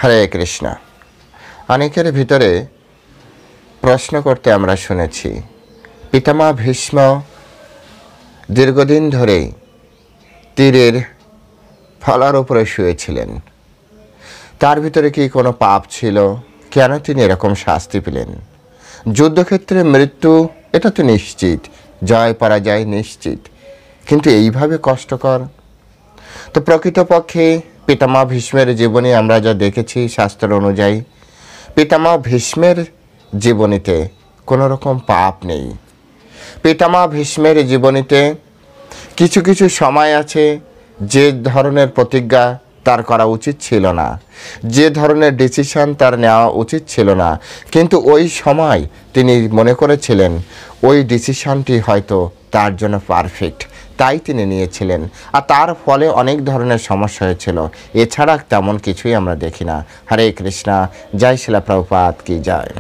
হরে কৃষ্ণ। অনেকের ভিতরে প্রশ্ন করতে আমরা শুনেছি, পিতামহ ভীষ্ম দীর্ঘদিন ধরে তীরের ফলার উপরে শুয়েছিলেন। তার ভিতরে কি কোনো পাপ ছিল? কেন তিনি এরকম শাস্তি পেলেন? যুদ্ধক্ষেত্রে মৃত্যু এটা তো নিশ্চিত, জয় পরাজয় নিশ্চিত, কিন্তু এইভাবে কষ্টকর। তো প্রকৃতপক্ষে পিতামহ ভীষ্মের জীবনী আমরা যা দেখেছি শাস্ত্র অনুযায়ী, পিতামহ ভীষ্মের জীবনীতে কোনো রকম পাপ নেই। পিতামহ ভীষ্মের জীবনীতে কিছু কিছু সময় আছে যে ধরনের প্রতিজ্ঞা তার করা উচিত ছিল না, যে ধরনের ডিসিশন তার নেওয়া উচিত ছিল না, কিন্তু ওই সময় তিনি মনে করেছিলেন ওই ডিসিশনটি হয়তো তার জন্য পারফেক্ট, তাই তিনি নিয়েছিলেন। আর তার ফলে অনেক ধরনের সমস্যা হয়েছিল। এছাড়া তেমন কিছুই আমরা দেখি না। হরে কৃষ্ণা। জয় শিলা প্রভুপাদ কি জয়।